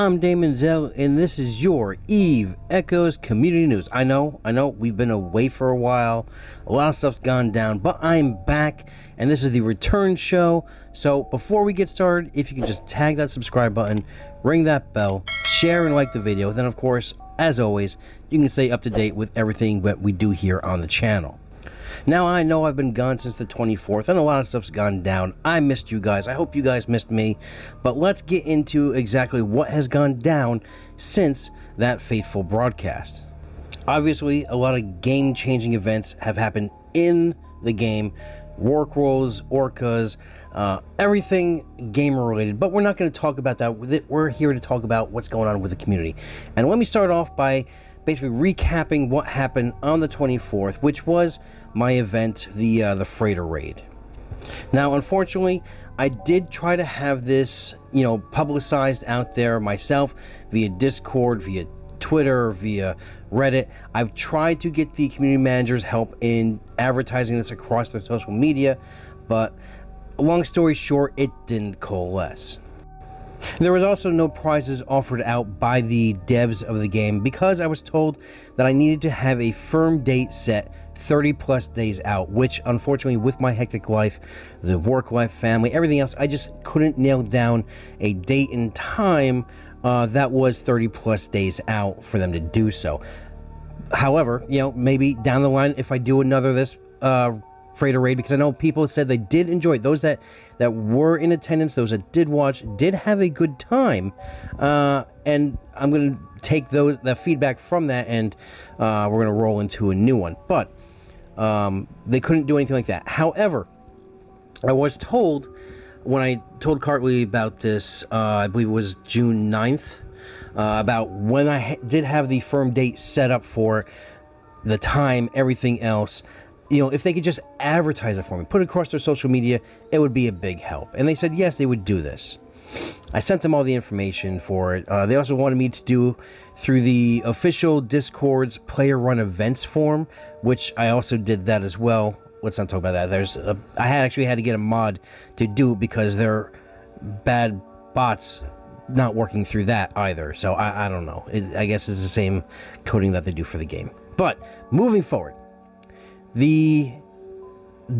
I'm Daemonxel, and this is your Eve Echoes Community News. I know, we've been away for a while. A lot of stuff's gone down, but I'm back, and this is the return show. So before we get started, if you can just tag that subscribe button, ring that bell, share and like the video, then of course, as always, you can stay up to date with everything that we do here on the channel. Now, I know I've been gone since the 24th, and a lot of stuff's gone down. I missed you guys. I hope you guys missed me. But let's get into exactly what has gone down since that fateful broadcast. Obviously, a lot of game-changing events have happened in the game. Work roles, orcas, everything gamer-related. But we're not going to talk about that. We're here to talk about what's going on with the community. And let me start off by basically recapping what happened on the 24th, which was my event, the freighter raid. Now, unfortunately, I did try to have this, publicized out there myself via Discord, via Twitter, via Reddit. I've tried to get the community managers help in advertising this across their social media, but long story short, it didn't coalesce. There was also no prizes offered out by the devs of the game because I was told that I needed to have a firm date set 30 plus days out, which unfortunately with my hectic life, the work life, family, everything else, I just couldn't nail down a date and time that was 30 plus days out for them to do so. However, maybe down the line, if I do another this freighter raid, because I know people said they did enjoy it. Those that were in attendance, those that did watch, did have a good time, and I'm going to take that feedback from that, and we're going to roll into a new one. But they couldn't do anything like that. However, I was told, when I told Cartley about this, I believe it was June 9th, about when I did have the firm date set up for the time, everything else, if they could just advertise it for me, put it across their social media, it would be a big help. And they said, yes, they would do this. I sent them all the information for it. They also wanted me to do through the official Discord's player run events form, which I also did that as well. Let's not talk about that. I actually had to get a mod to do it because there are bad bots not working through that either. So I don't know. I guess it's the same coding that they do for the game. But moving forward, the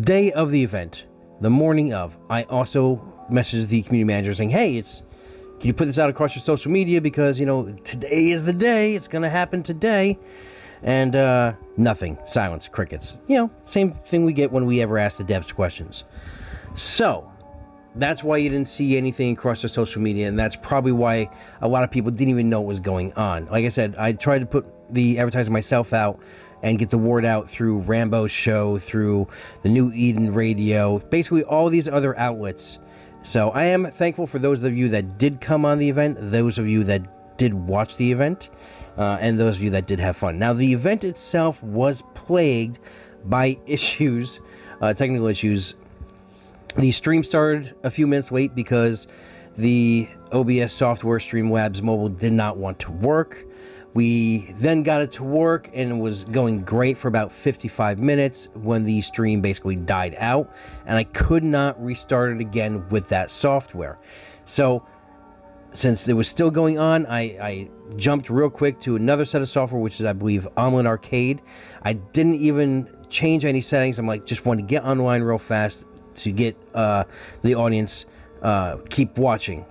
day of the event, the morning of, I also messaged the community manager saying, hey, can you put this out across your social media, because today is the day, it's gonna happen today. And nothing, silence, crickets. Same thing we get when we ever ask the devs questions. So that's why you didn't see anything across their social media, and that's probably why a lot of people didn't even know what was going on. Like I said, I tried to put the advertising myself out and get the word out through Rambo's show, through the New Eden radio, basically all these other outlets. So I am thankful for those of you that did come on the event, those of you that did watch the event, and those of you that did have fun. Now, the event itself was plagued by issues, technical issues. The stream started a few minutes late because the OBS software, Streamlabs Mobile, did not want to work. We then got it to work, and it was going great for about 55 minutes when the stream basically died out, and I could not restart it again with that software. So since it was still going on, I jumped real quick to another set of software, which is, I believe, Omelet Arcade. I didn't even change any settings. I'm like, just wanted to get online real fast to get the audience keep watching,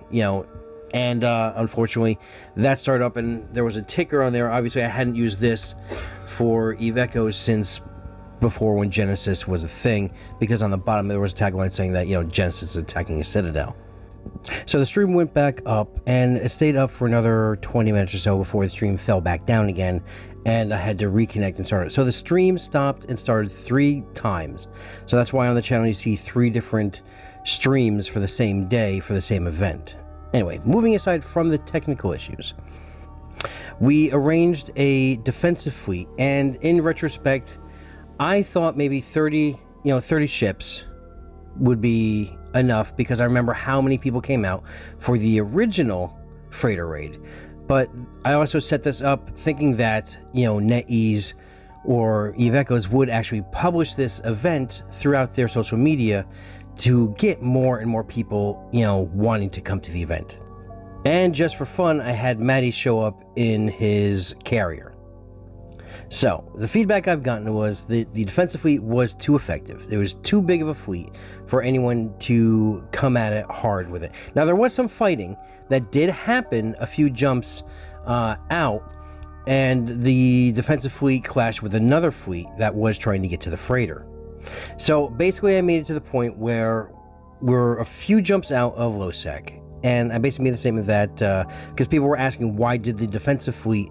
And unfortunately, that started up, and there was a ticker on there. Obviously, I hadn't used this for Eve Echoes since before, when Genesis was a thing, because on the bottom there was a tagline saying that, Genesis is attacking a citadel. So the stream went back up, and it stayed up for another 20 minutes or so before the stream fell back down again, and I had to reconnect and start it. So the stream stopped and started 3 times. So that's why on the channel you see 3 different streams for the same day for the same event. Anyway, moving aside from the technical issues, we arranged a defensive fleet, and in retrospect, I thought maybe 30 ships would be enough, because I remember how many people came out for the original freighter raid. But I also set this up thinking that, NetEase or Eve Echoes would actually publish this event throughout their social media to get more and more people, wanting to come to the event. And just for fun, I had Matty show up in his carrier. So, the feedback I've gotten was the defensive fleet was too effective. It was too big of a fleet for anyone to come at it hard with it. Now, there was some fighting that did happen a few jumps out, and the defensive fleet clashed with another fleet that was trying to get to the freighter. So, basically, I made it to the point where we're a few jumps out of Losec, and I basically made the statement that, because people were asking why did the defensive fleet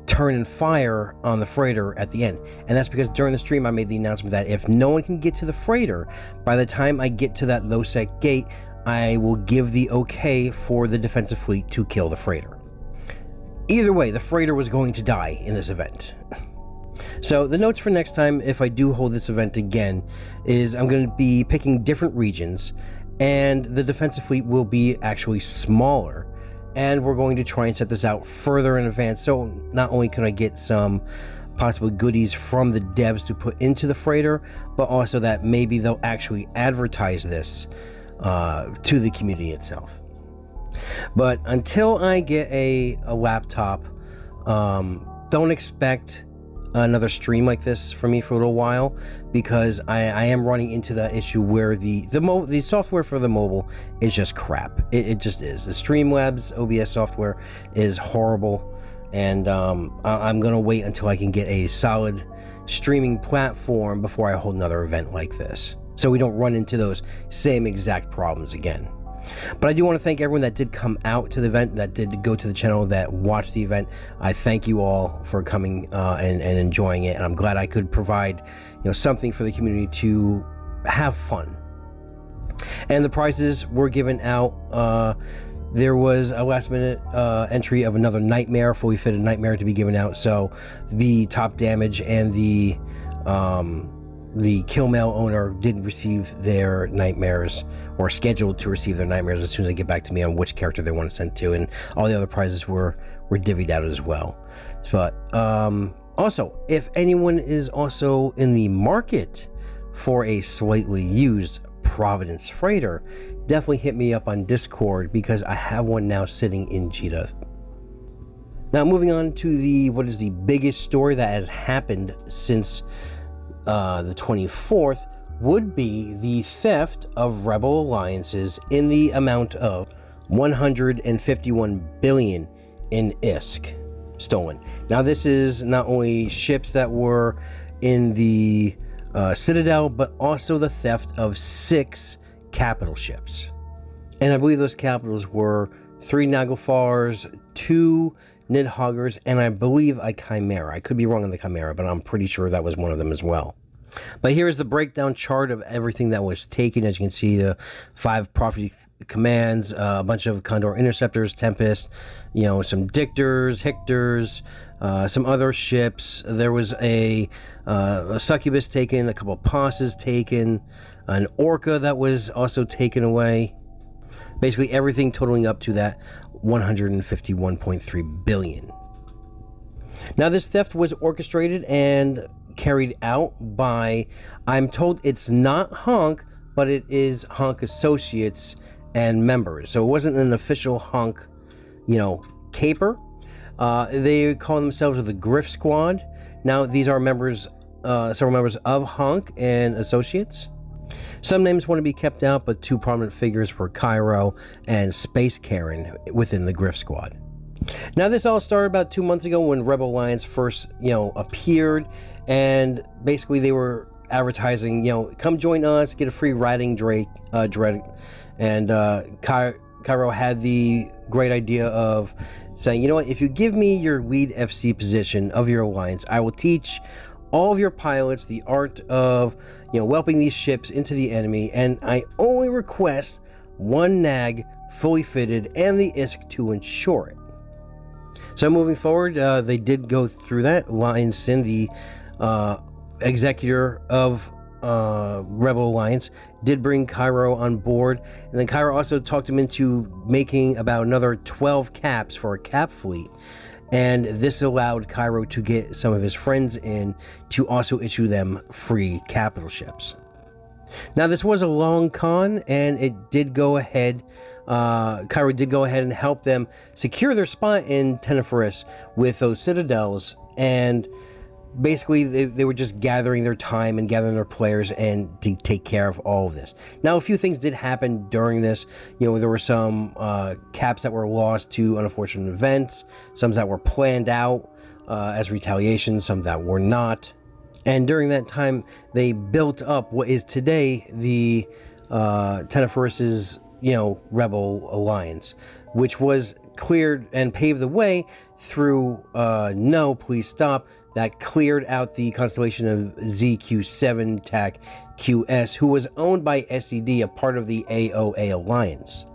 turn and fire on the freighter at the end, and that's because during the stream I made the announcement that if no one can get to the freighter by the time I get to that Losec gate, I will give the okay for the defensive fleet to kill the freighter. Either way, the freighter was going to die in this event. So the notes for next time, if I do hold this event again, is I'm going to be picking different regions, and the defensive fleet will be actually smaller. And we're going to try and set this out further in advance, so not only can I get some possible goodies from the devs to put into the freighter, but also that maybe they'll actually advertise this to the community itself. But until I get a laptop, don't expect another stream like this for me for a little while, because I am running into that issue where the software for the mobile is just crap. It just is. The Streamlabs OBS software is horrible, and I'm gonna wait until I can get a solid streaming platform before I hold another event like this, so we don't run into those same exact problems again. But I do want to thank everyone that did come out to the event, that did go to the channel, that watched the event. I thank you all for coming and enjoying it, and I'm glad I could provide, something for the community to have fun. And the prizes were given out. There was a last-minute entry of another Nightmare, fully fitted Nightmare, to be given out. So the top damage and the kill mail owner did receive their Nightmares, or scheduled to receive their Nightmares, as soon as they get back to me on which character they want to send to, and all the other prizes were divvied out as well. But also, if anyone is also in the market for a slightly used Providence freighter, definitely hit me up on Discord, because I have one now sitting in Jeddah. Now, moving on to what is the biggest story that has happened since the 24th, would be the theft of rebel alliances in the amount of 151 billion in ISK stolen. Now, this is not only ships that were in the Citadel, but also the theft of 6 capital ships. And I believe those capitals were 3 Naglfars, 2 Nidhoggers, and I believe a Chimera. I could be wrong on the Chimera, but I'm pretty sure that was one of them as well. But here's the breakdown chart of everything that was taken. As you can see, the 5 Prophecy Commands, a bunch of Condor Interceptors, Tempest, some Dictors, Hictors, some other ships. There was a Succubus taken, a couple of Posses taken, an Orca that was also taken away. Basically everything totaling up to that 151.3 billion. Now, this theft was orchestrated and carried out by, I'm told it's not Honk, but it is Honk associates and members. So it wasn't an official Honk, caper. They call themselves the Griff Squad. Now, these are members, several members of Honk and associates. Some names want to be kept out, but 2 prominent figures were Cairo and Space Karen within the Griff Squad. Now, this all started about 2 months ago when Rebel Alliance first, appeared, and basically they were advertising, come join us, get a free riding dread, and Cairo had the great idea of saying, what, if you give me your lead FC position of your alliance, I will teach all of your pilots the art of, whelping these ships into the enemy, and I only request 1 Nag fully fitted and the ISK to ensure it. So moving forward, they did go through that. Lion Sin, the executor of Rebel Alliance, did bring Cairo on board, and then Cairo also talked him into making about another 12 caps for a cap fleet, and this allowed Cairo to get some of his friends in to also issue them free capital ships. Now, this was a long con, and it did go ahead. Cairo did go ahead and help them secure their spot in Teneferis with those citadels, and basically they were just gathering their time and gathering their players and to take care of all of this. Now, a few things did happen during this. There were some caps that were lost to unfortunate events, some that were planned out as retaliation, some that were not. And during that time, they built up what is today the Teneferis' rebel alliance, which was cleared and paved the way through No Please Stop, that cleared out the constellation of ZQ7 TAC QS, who was owned by SED, a part of the AOA alliance.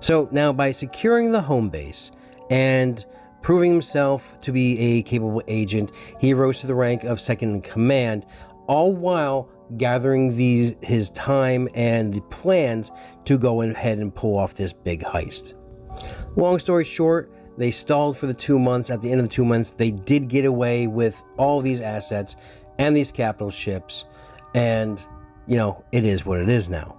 So now, by securing the home base and proving himself to be a capable agent, he rose to the rank of second in command, all while gathering his time and the plans to go ahead and pull off this big heist. Long story short, they stalled for the 2 months. At the end of the 2 months, they did get away with all these assets and these capital ships, and it is what it is now.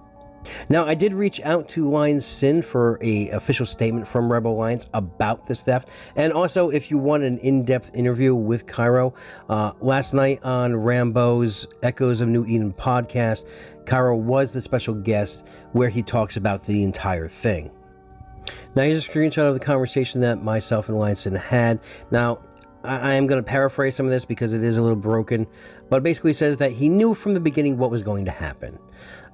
Now, I did reach out to Lion Sin for a official statement from Rebel Alliance about this theft, and also if you want an in-depth interview with Cairo, last night on Rambo's Echoes of New Eden podcast, Cairo was the special guest where he talks about the entire thing. Now, here's a screenshot of the conversation that myself and Lion Sin had. Now, I am going to paraphrase some of this because it is a little broken, but basically says that he knew from the beginning what was going to happen.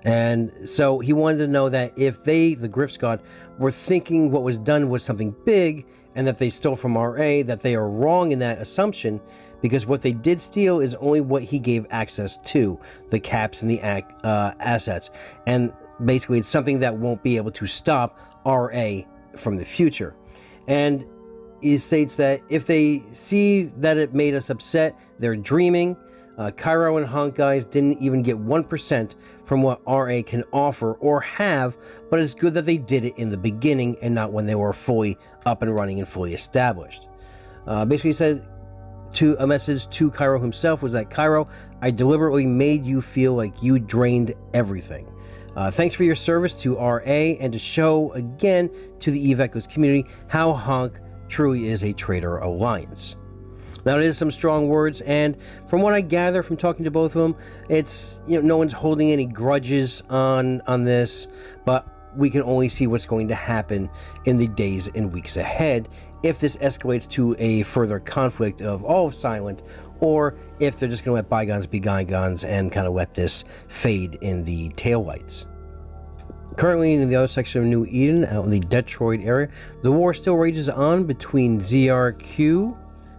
And so he wanted to know that if they, the Grifscott, were thinking what was done was something big and that they stole from RA, that they are wrong in that assumption, because what they did steal is only what he gave access to, the caps and the assets. And basically it's something that won't be able to stop RA from the future. And he states that if they see that it made us upset, they're dreaming. Cairo and Honk guys didn't even get 1% from what RA can offer or have, but it's good that they did it in the beginning and not when they were fully up and running and fully established. Basically said to a message to Cairo himself was that, Cairo, I deliberately made you feel like you drained everything. Thanks for your service to RA and to show again to the Eve Echoes community how Honk truly is a traitor alliance. Now, it is some strong words, and from what I gather from talking to both of them, it's no one's holding any grudges on this, but we can only see what's going to happen in the days and weeks ahead if this escalates to a further conflict of all of Silent, or if they're just going to let bygones be bygones and kind of let this fade in the taillights. Currently in the other section of New Eden, out in the Detroit area, the war still rages on between ZRQ,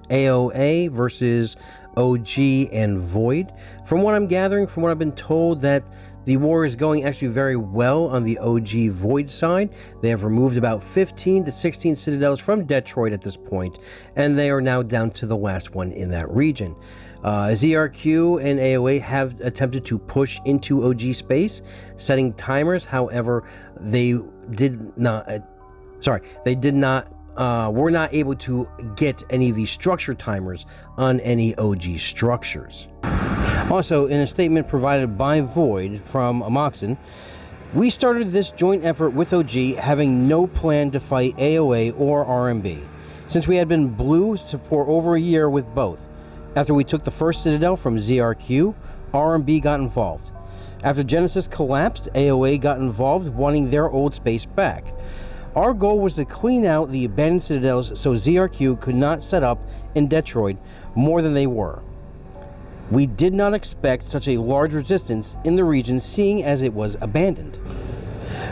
AOA versus OG and Void. From what I'm gathering, from what I've been told, that the war is going actually very well on the OG Void side. They have removed about 15 to 16 citadels from Detroit at this point, and they are now down to the last one in that region. ZRQ and AOA have attempted to push into OG space, setting timers. However, they did not. Were not able to get any of the structure timers on any OG structures. Also, in a statement provided by Void from Amoxin, we started this joint effort with OG having no plan to fight AOA or RMB, since we had been blue for over a year with both. After we took the first citadel from ZRQ, RMB got involved. After Genesis collapsed, AOA got involved, wanting their old space back. Our goal was to clean out the abandoned citadels so ZRQ could not set up in Detroit more than they were. We did not expect such a large resistance in the region, seeing as it was abandoned.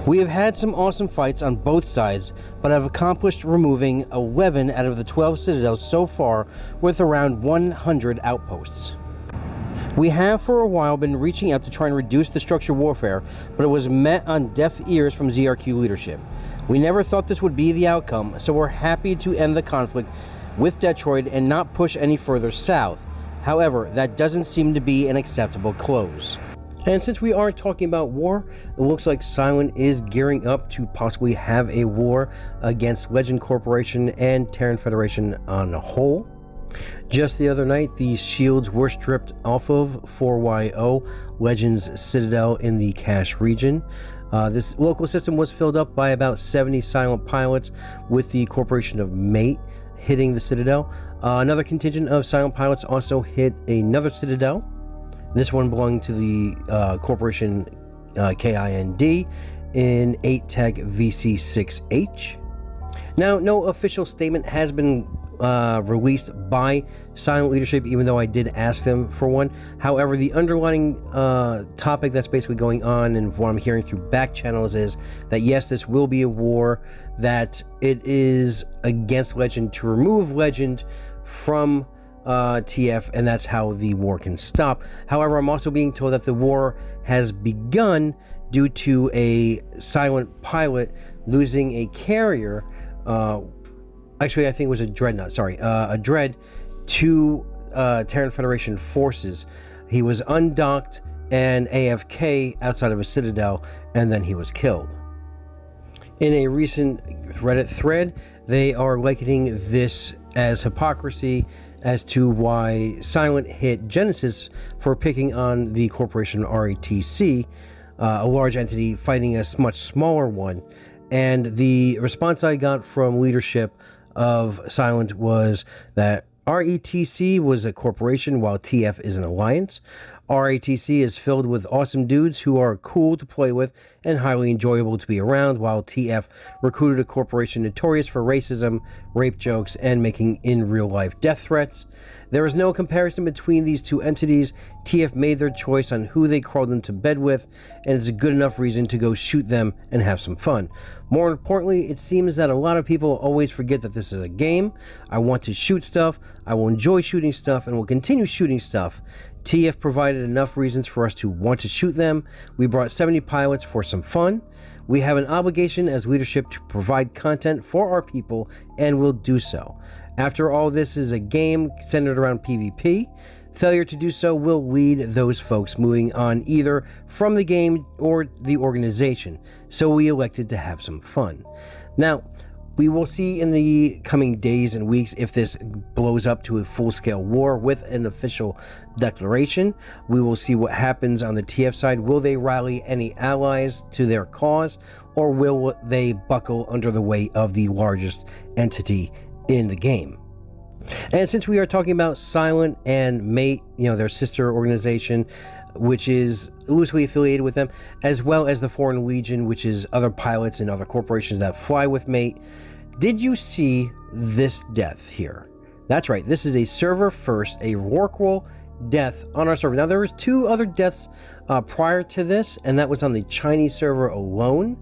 We have had some awesome fights on both sides, but have accomplished removing 11 out of the 12 citadels so far, with around 100 outposts. We have for a while been reaching out to try and reduce the structure warfare, but it was met on deaf ears from ZRQ leadership. We never thought this would be the outcome, so we're happy to end the conflict with Detroit and not push any further south. However, that doesn't seem to be an acceptable close. And since we are talking about war, it looks like Silent is gearing up to possibly have a war against Legend Corporation and Terran Federation on a whole. Just the other night, these shields were stripped off of 4YO Legends Citadel in the Cache region. This local system was filled up by about 70 silent pilots, with the Corporation of Mate hitting the Citadel. Another contingent of silent pilots also hit another Citadel. This one belonging to the Corporation KIND in 8 Tech VC6H. Now, no official statement has been released by Silent Leadership, even though I did ask them for one. However, the underlying topic that's basically going on, and what I'm hearing through back channels, is that yes, this will be a war, that it is against Legend to remove Legend from TF, and that's how the war can stop. However, I'm also being told that the war has begun due to a silent pilot losing a carrier. Actually, I think it was a dreadnought. Sorry, a dread to Terran Federation forces. He was undocked and AFK outside of a citadel, and then he was killed. In a recent Reddit thread, they are likening this as hypocrisy as to why Silent hit Genesis for picking on the Corporation RATC, a large entity fighting a much smaller one. And the response I got from leadership of Silent was that RATC was a corporation while TF is an alliance. RATC is filled with awesome dudes who are cool to play with and highly enjoyable to be around, while TF recruited a corporation notorious for racism, rape jokes, and making in real life death threats. There is no comparison between these two entities. TF made their choice on who they crawled into bed with, and it's a good enough reason to go shoot them and have some fun. More importantly, it seems that a lot of people always forget that this is a game. I want to shoot stuff, I will enjoy shooting stuff, and will continue shooting stuff. TF provided enough reasons for us to want to shoot them. We brought 70 pilots for some fun. We have an obligation as leadership to provide content for our people, and will do so. After all, this is a game centered around PvP. Failure to do so will lead those folks moving on either from the game or the organization, so we elected to have some fun. Now, we will see in the coming days and weeks if this blows up to a full-scale war with an official declaration. We will see what happens on the TF side. Will they rally any allies to their cause, or will they buckle under the weight of the largest entity in the game? And since we are talking about Silent and Mate, their sister organization, which is loosely affiliated with them, as well as the Foreign Legion, which is other pilots and other corporations that fly with Mate, did you see this death here? That's right, this is a server first, a Rorqual death on our server. Now, there was 2 other deaths prior to this, and that was on the Chinese server alone.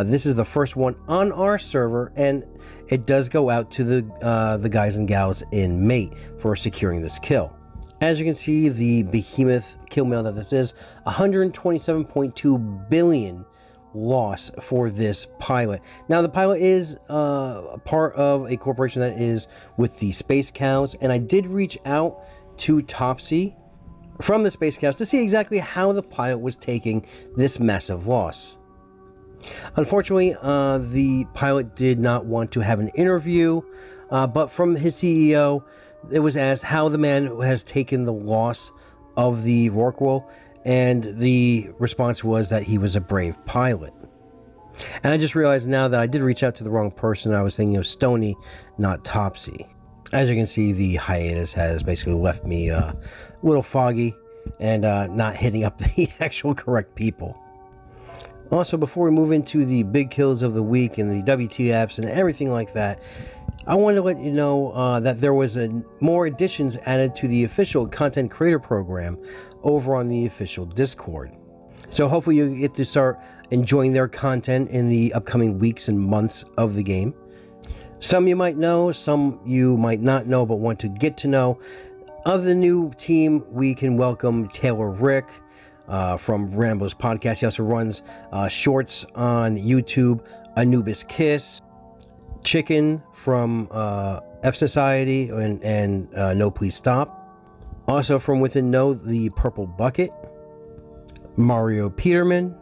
This is the first one on our server, and it does go out to the guys and gals in Mate for securing this kill. As you can see, the behemoth kill mail that this is, 127.2 billion loss for this pilot. Now, the pilot is part of a corporation that is with the Space Cows, and I did reach out to Topsy from the Space Cows to see exactly how the pilot was taking this massive loss. Unfortunately, the pilot did not want to have an interview, but from his CEO, it was asked how the man has taken the loss of the Rorqual, and the response was that he was a brave pilot. And I just realized now that I did reach out to the wrong person. I was thinking of Stony, not Topsy. As you can see, the hiatus has basically left me a little foggy and not hitting up the actual correct people. Also, before we move into the big kills of the week and the WTFs and everything like that, I wanted to let you know that there was more additions added to the official content creator program over on the official Discord. So hopefully you get to start enjoying their content in the upcoming weeks and months of the game. Some you might know, some you might not know but want to get to know. Of the new team, we can welcome Taylor Rick from Rambo's podcast. He also runs shorts on YouTube, Anubis Kiss, Chicken from F Society and No Please Stop. Also from Within Know, the Purple Bucket, Mario Peterman,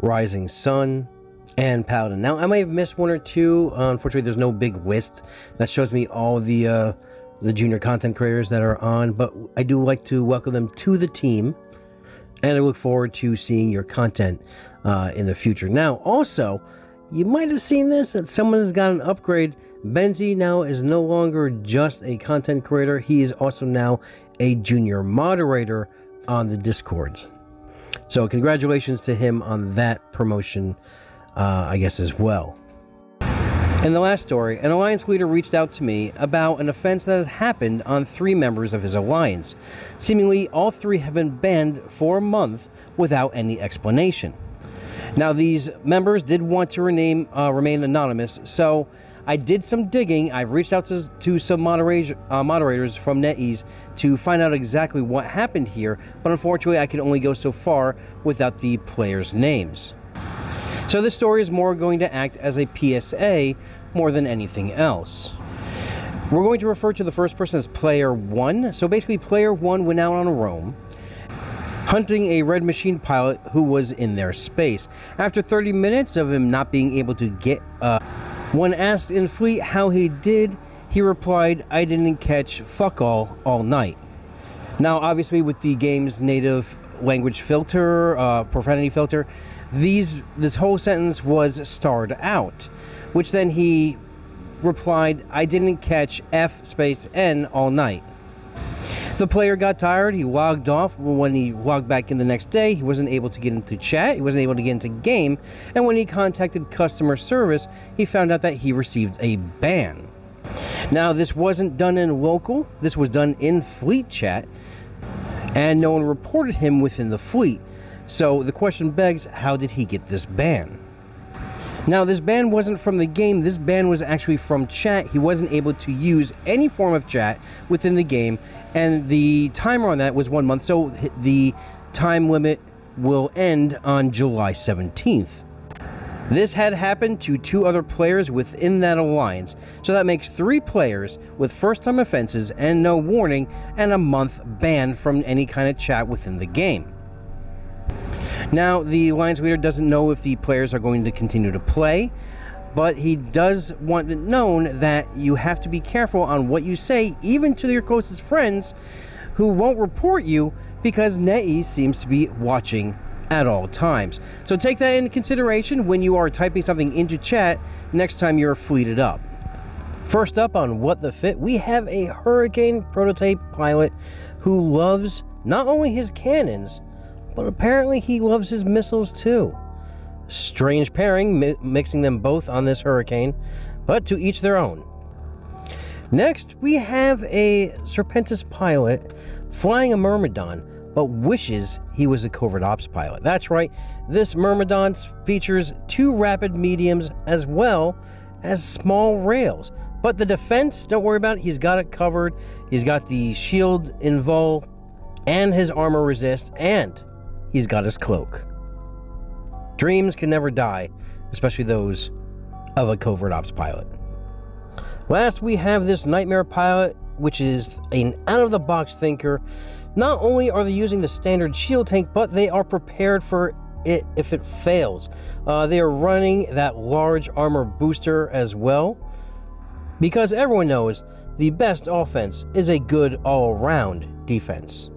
Rising Sun, and Paladin. Now, I might have missed one or two. Unfortunately, there's no big list that shows me all the the junior content creators that are on, but I do like to welcome them to the team, and I look forward to seeing your content in the future. Now, also, you might have seen this, that someone has got an upgrade. Benzie now is no longer just a content creator. He is also now a junior moderator on the Discords. So congratulations to him on that promotion, I guess, as well. In the last story, an Alliance leader reached out to me about an offense that has happened on 3 members of his Alliance. Seemingly, all 3 have been banned for a month without any explanation. Now, these members did want to remain anonymous, so I did some digging. I've reached out to some moderators from NetEase to find out exactly what happened here, but unfortunately I can only go so far without the players' names. So this story is more going to act as a PSA more than anything else. We're going to refer to the first person as Player 1. So basically, Player 1 went out on a roam, hunting a Red Machine pilot who was in their space. After 30 minutes of him not being able to get... when asked in Fleet how he did, he replied, "I didn't catch fuck all night." Now, obviously, with the game's native language filter, profanity filter, this whole sentence was starred out, which then he replied, "I didn't catch F space N all night." The player got tired, he logged off. When he logged back in the next day, he wasn't able to get into chat, he wasn't able to get into game, and when he contacted customer service, he found out that he received a ban. Now, this wasn't done in local, this was done in Fleet chat, and no one reported him within the Fleet. So the question begs, how did he get this ban? Now, this ban wasn't from the game, this ban was actually from chat. He wasn't able to use any form of chat within the game, and the timer on that was 1 month, so the time limit will end on July 17th. This had happened to 2 other players within that alliance, so that makes 3 players with first-time offenses and no warning, and a month banned from any kind of chat within the game. Now, the Alliance leader doesn't know if the players are going to continue to play, but he does want it known that you have to be careful on what you say, even to your closest friends, who won't report you because NetEase seems to be watching at all times. So take that into consideration when you are typing something into chat next time you're fleeted up. First up on What the Fit, we have a Hurricane prototype pilot who loves not only his cannons, but apparently he loves his missiles too. Strange pairing, mixing them both on this Hurricane, but to each their own. Next, we have a Serpentis pilot flying a Myrmidon, but wishes he was a Covert Ops pilot. That's right, this Myrmidon features 2 rapid mediums as well as small rails. But the defense, don't worry about it, he's got it covered. He's got the shield invul and his armor resist, and he's got his cloak. Dreams can never die, especially those of a Covert Ops pilot. Last, we have this Nightmare pilot, which is an out-of-the-box thinker. Not only are they using the standard shield tank, but they are prepared for it if it fails. They are running that large armor booster as well, because everyone knows the best offense is a good all-around defense.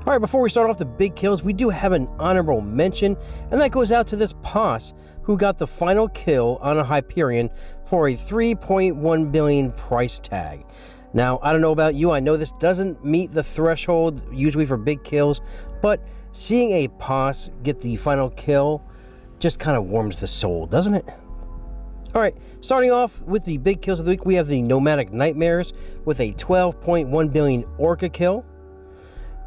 Alright, before we start off the big kills, we do have an honorable mention, and that goes out to this Poss, who got the final kill on a Hyperion for a 3.1 billion price tag. Now, I don't know about you, I know this doesn't meet the threshold usually for big kills, but seeing a Poss get the final kill just kind of warms the soul, doesn't it? Alright, starting off with the big kills of the week, we have the Nomadic Nightmares with a 12.1 billion Orca kill.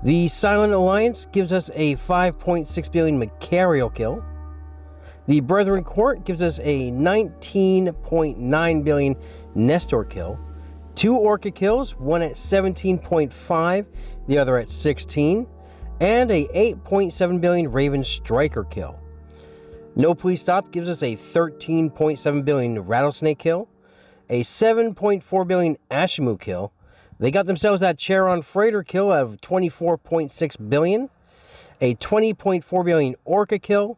The Silent Alliance gives us a 5.6 billion Macarial kill. The Brethren Court gives us a 19.9 billion Nestor kill. 2 Orca kills, one at 17.5, the other at 16, and a 8.7 billion Raven Striker kill. No Please Stop gives us a 13.7 billion Rattlesnake kill, a 7.4 billion Ashimu kill. They got themselves that Charon Freighter kill of 24.6 billion, a 20.4 billion Orca kill,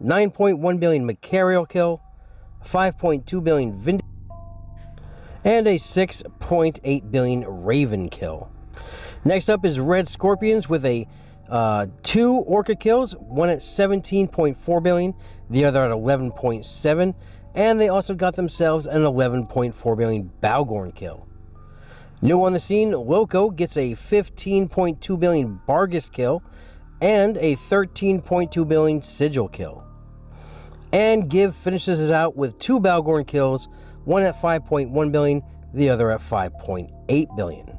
9.1 billion Macarial kill, 5.2 billion and a 6.8 billion Raven kill. Next up is Red Scorpions with a 2 Orca kills, one at 17.4 billion, the other at 11.7, and they also got themselves an 11.4 billion Balgorn kill. New on the scene, Loco gets a 15.2 billion Bargus kill and a 13.2 billion Sigil kill. And Give finishes us out with 2 Balgorn kills, one at 5.1 billion, the other at 5.8 billion.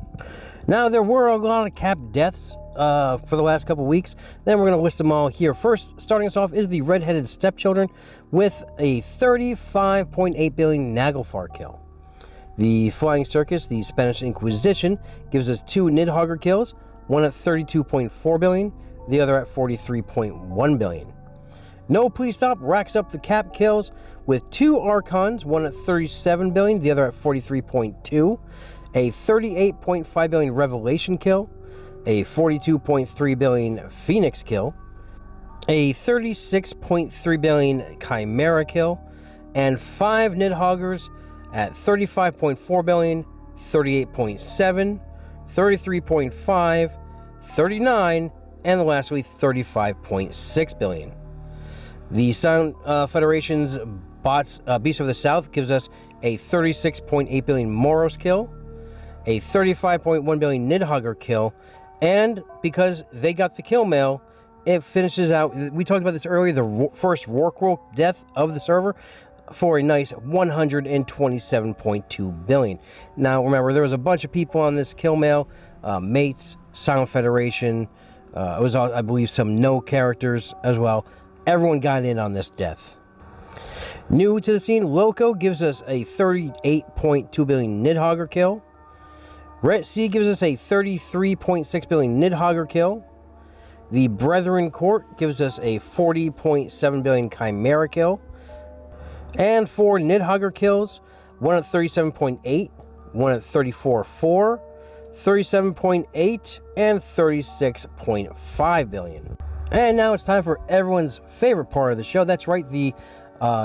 Now, there were a lot of capped deaths for the last couple weeks. Then we're going to list them all here. First, starting us off is the Red-Headed Stepchildren with a 35.8 billion Naglfar kill. The Flying Circus, the Spanish Inquisition, gives us 2 Nidhogger kills, one at 32.4 billion, the other at 43.1 billion. No Please Stop racks up the cap kills with 2 Archons, one at 37 billion, the other at 43.2, a 38.5 billion Revelation kill, a 42.3 billion Phoenix kill, a 36.3 billion Chimera kill, and 5 Nidhoggers at 35.4 billion, 38.7, 33.5, 39, and lastly 35.6 billion. The Sound Federation's Beast of the South gives us a 36.8 billion Moros kill, a 35.1 billion Nidhogger kill, and because they got the kill mail, it finishes out, we talked about this earlier, the first Rorqual death of the server, for a nice 127.2 billion. Now remember, there was a bunch of people on this kill mail, Mates, Sound Federation, it was, I believe, some no characters as well. Everyone got in on this death. New to the scene, Loco gives us a 38.2 billion Nidhogger kill. Ret Sea gives us a 33.6 billion Nidhogger kill. The Brethren Court gives us a 40.7 billion Chimera kill. And 4 Nidhogger kills, one at 37.8, one at 34.4, 37.8, and 36.5 billion. And now it's time for everyone's favorite part of the show. That's right, the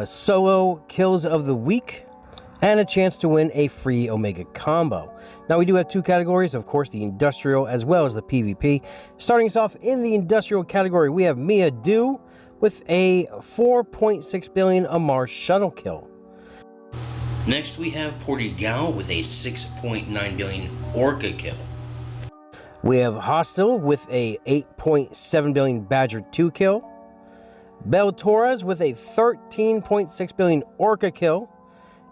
solo kills of the week, and a chance to win a free Omega combo. Now, we do have 2 categories, of course, the industrial as well as the PvP. Starting us off in the industrial category, we have Mia Du with a 4.6 billion Amar shuttle kill. Next, we have Portugal with a 6.9 billion Orca kill. We have Hostile with a 8.7 billion Badger 2 kill. Bel Torres with a 13.6 billion Orca kill.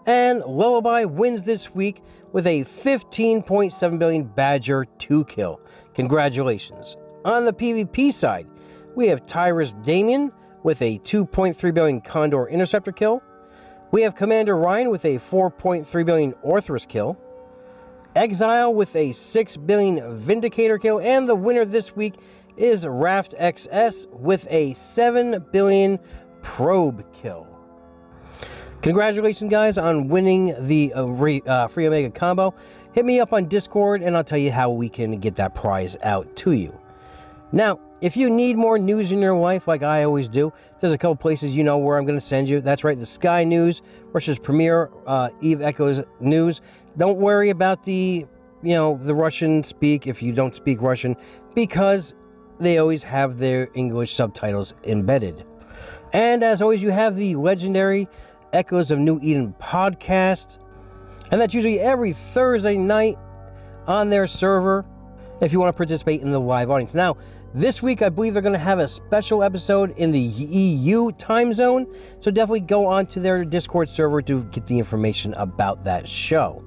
And Lullaby wins this week with a 15.7 billion Badger 2 kill. Congratulations. On the PvP side, we have Tyrus Damien with a 2.3 billion Condor Interceptor kill. We have Commander Ryan with a 4.3 billion Orthrus kill. Exile with a 6 billion Vindicator kill. And the winner this week is Raft XS with a 7 billion Probe kill. Congratulations, guys, on winning the free Omega combo. Hit me up on Discord, and I'll tell you how we can get that prize out to you. Now, if you need more news in your life, like I always do, there's a couple places you know where I'm going to send you. That's right, the Sky News, Russia's premier Eve Echoes news. Don't worry about the Russian speak if you don't speak Russian, because they always have their English subtitles embedded. And as always, you have the legendary Echoes of New Eden podcast, and that's usually every Thursday night on their server if you want to participate in the live audience. Now, this week I believe they're going to have a special episode in the EU time zone, so definitely go on to their Discord server to get the information about that show.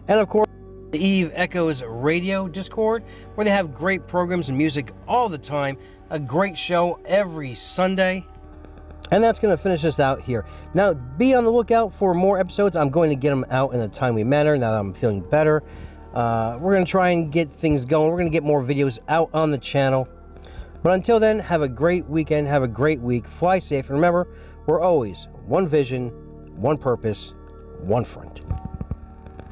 And of course, the Eve Echoes Radio Discord, where they have great programs and music all the time, a great show every Sunday. And that's going to finish us out here. Now, be on the lookout for more episodes. I'm going to get them out in a timely manner now that I'm feeling better. We're going to try and get things going. We're going to get more videos out on the channel. But until then, have a great weekend. Have a great week. Fly safe. And remember, we're always one vision, one purpose, one front.